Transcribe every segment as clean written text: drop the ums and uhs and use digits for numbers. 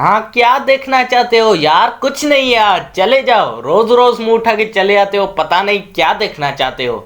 हाँ, क्या देखना चाहते हो यार? कुछ नहीं यार, चले जाओ। रोज रोज मुंह उठा के चले आते हो, पता नहीं क्या देखना चाहते हो।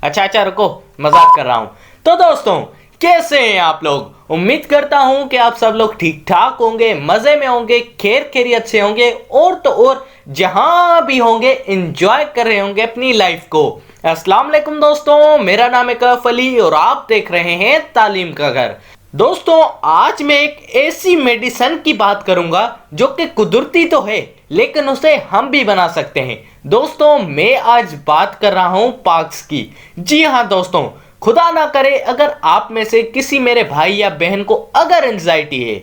अच्छा अच्छा, रुको, मजाक कर रहा हूँ। तो दोस्तों, कैसे हैं आप लोग? उम्मीद करता हूँ कि आप सब लोग ठीक ठाक होंगे, मजे में होंगे, खैर खैरियत से होंगे, और तो और जहां भी होंगे एंजॉय कर रहे होंगे अपनी लाइफ को। अस्सलाम वालेकुम दोस्तों, मेरा नाम है कैफ अली और आप देख रहे हैं तालीम का घर। दोस्तों, आज मैं एक ऐसी मेडिसिन की बात करूंगा जो कि कुदरती तो है लेकिन उसे हम भी बना सकते हैं। दोस्तों, मैं आज बात कर रहा हूं पाक्स की। जी हाँ दोस्तों, खुदा ना करे अगर आप में से किसी मेरे भाई या बहन को अगर एंजाइटी है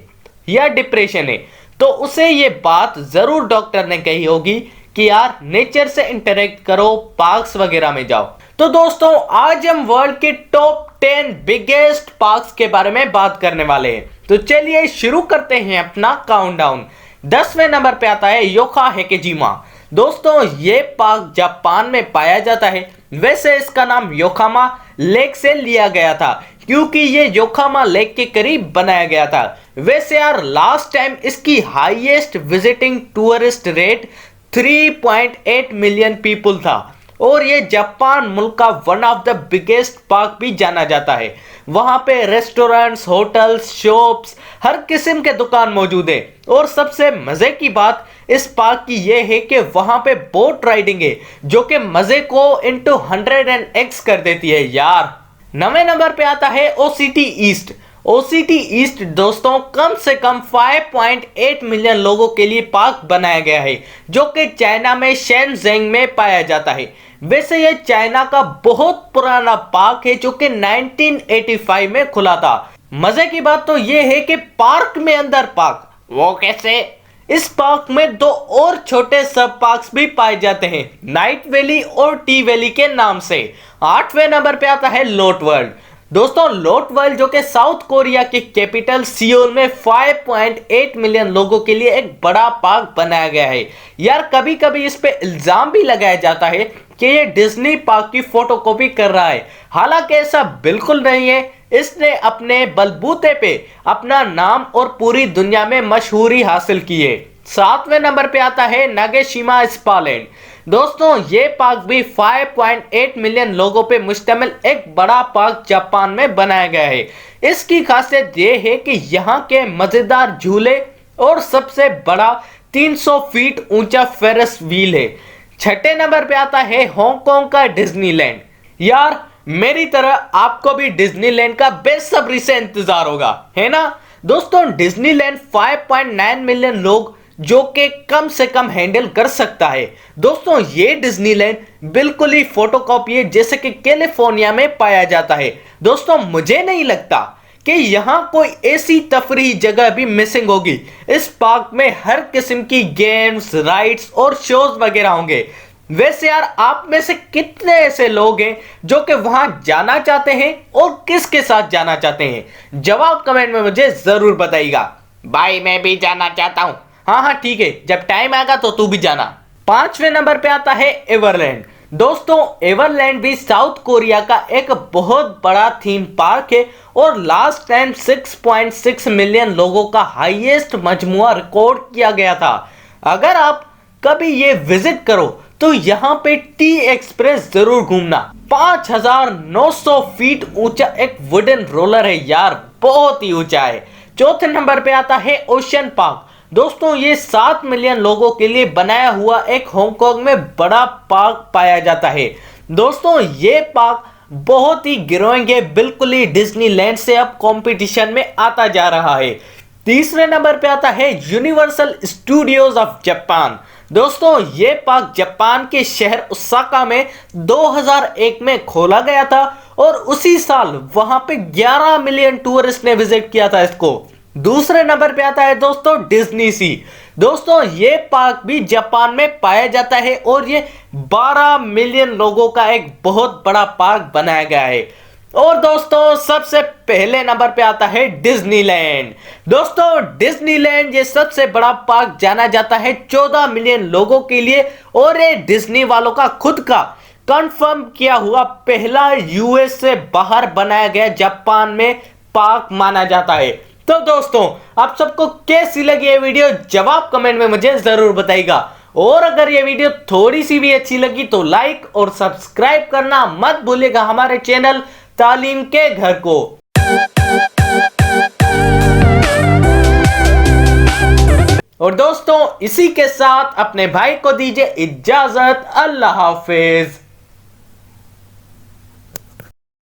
या डिप्रेशन है तो उसे ये बात जरूर डॉक्टर ने कही होगी कि यार नेचर से इंटरेक्ट करो, पार्क्स वगैरह में जाओ। तो दोस्तों, आज हम वर्ल्ड के टॉप 10 बिगेस्ट पार्क्स के बारे में बात करने वाले हैं। तो चलिए शुरू करते हैं अपना काउंटडाउन। 10वें नंबर पे आता है योका हेकेजिमा। दोस्तों, ये पार्क जापान में पाया जाता है। वैसे इसका नाम योकामा लेक से लिया गया था क्योंकि ये योकामा लेक के करीब बनाया गया था। वैसे यार, लास्ट टाइम इसकी highest visiting tourist rate 3.8 million people था और ये जापान मुल्क का one of the biggest park भी जाना जाता है। वहां पे रेस्टोरेंट्स, होटल्स, शॉप्स, हर किस्म के दुकान मौजूद है। और सबसे मजे की बात इस पार्क की ये है कि वहां पे बोट राइडिंग है जो कि मजे को इंटू 100x कर देती है यार। 9वें नंबर पे आता है ओसीटी ईस्ट। ओसीटी ईस्ट दोस्तों, कम से कम 5.8 मिलियन लोगों के लिए पार्क बनाया गया है जो कि चाइना में शेनज़ेंग में पाया जाता है। वैसे यह चाइना का बहुत पुराना पार्क है जो कि 1985 में खुला था। मजे की बात तो यह है कि पार्क में अंदर पार्क, वो कैसे? इस पार्क में दो और छोटे सब पार्क्स भी पाए जाते हैं, नाइट वैली और टी वैली के नाम से। 8वें नंबर पे आता है लोट वर्ल्ड। दोस्तों, लोट वर्ल्ड जो कि साउथ कोरिया के कैपिटल सियोल में 5.8 मिलियन लोगों के लिए एक बड़ा पार्क बनाया गया है। यार, कभी कभी इस पे इल्जाम भी लगाया जाता है कि ये डिज्नी पार्क की फोटोकॉपी कर रहा है, हालांकि ऐसा बिल्कुल नहीं है। इसने अपने बलबूते पे अपना नाम और पूरी दुनिया में मशहूरी हासिल की है। 7वें नंबर पे आता है नागेशिमा स्पालैंड। दोस्तों, ये पार्क भी 5.8 मिलियन लोगों पे मुश्तमिल एक बड़ा पार्क जापान में बनाया गया है। इसकी खासियत ये है कि यहाँ के मजेदार झूले और सबसे बड़ा 300 फीट ऊंचा फेरस व्हील है। 6ठे नंबर पे आता है हांगकांग का डिज्नीलैंड। यार, मेरी तरह आपको भी डिज्नीलैंड का बेसब्री से इंतजार होगा, है ना? दोस्तों, डिज्नीलैंड 5.9 मिलियन लोग जो कि कम से कम हैंडल कर सकता है। दोस्तों, ये डिज्नीलैंड बिल्कुल ही फोटोकॉपी है जैसे कि कैलिफोर्निया में पाया जाता है। दोस्तों, मुझे नहीं लगता कि यहाँ कोई ऐसी तफरीही जगह भी मिसिंग होगी। इस पार्क में हर किस्म की गेम्स, राइड्स और शोज वगैरह होंगे। वैसे यार, आप में से कितने ऐसे लोग हैं जो कि वहां जाना चाहते हैं और किसके साथ जाना चाहते हैं? जवाब कमेंट में मुझे जरूर बताइएगा। भाई, मैं भी जाना चाहता हूं। हाँ हाँ, ठीक है, जब टाइम आएगा तो तू भी जाना। 5वें नंबर पे आता है एवरलैंड। दोस्तों, एवरलैंड भी साउथ कोरिया का एक बहुत बड़ा थीम पार्क है और लास्ट टाइम 6.6 मिलियन लोगों का हाईएस्ट मजमुआ रिकॉर्ड किया गया था। अगर आप कभी ये विजिट करो तो यहाँ पे टी एक्सप्रेस जरूर घूमना। 5,900 फीट ऊंचा एक वुडन रोलर है यार, बहुत ही ऊंचा है। 4थे नंबर पे आता है ओशन पार्क। दोस्तों, ये 7 मिलियन लोगों के लिए बनाया हुआ एक हांगकांग में बड़ा पार्क पाया जाता है। दोस्तों, ये पार्क बहुत ही ग्रोइंग है, बिल्कुल ही डिज्नीलैंड से अब कंपटीशन में आता जा रहा है। 3रे नंबर पे आता है यूनिवर्सल स्टूडियोज ऑफ जापान। दोस्तों, ये पार्क जापान के शहर ओसाका में 2001 में खोला गया था और उसी साल वहां पे 11 मिलियन टूरिस्ट ने विजिट किया था इसको। 2रे नंबर पे आता है दोस्तों डिज्नी सी। दोस्तों, ये पार्क भी जापान में पाया जाता है और ये 12 मिलियन लोगों का एक बहुत बड़ा पार्क बनाया गया है। और दोस्तों, सबसे पहले नंबर पे आता है डिज्नीलैंड। दोस्तों, डिज्नीलैंड ये सबसे बड़ा पार्क जाना जाता है 14 मिलियन लोगों के लिए और ये डिज्नी वालों का खुद का कंफर्म किया हुआ पहला यूएस से बाहर बनाया गया जापान में पार्क माना जाता है। तो दोस्तों आप सबको कैसी लगी ये वीडियो जवाब कमेंट में मुझे जरूर बताइएगा। और अगर ये वीडियो थोड़ी सी भी अच्छी लगी तो लाइक और सब्सक्राइब करना मत भूलिएगा हमारे चैनल तालीम के घर को। और दोस्तों इसी के साथ अपने भाई को दीजिए इजाजत। अल्लाह हाफिज।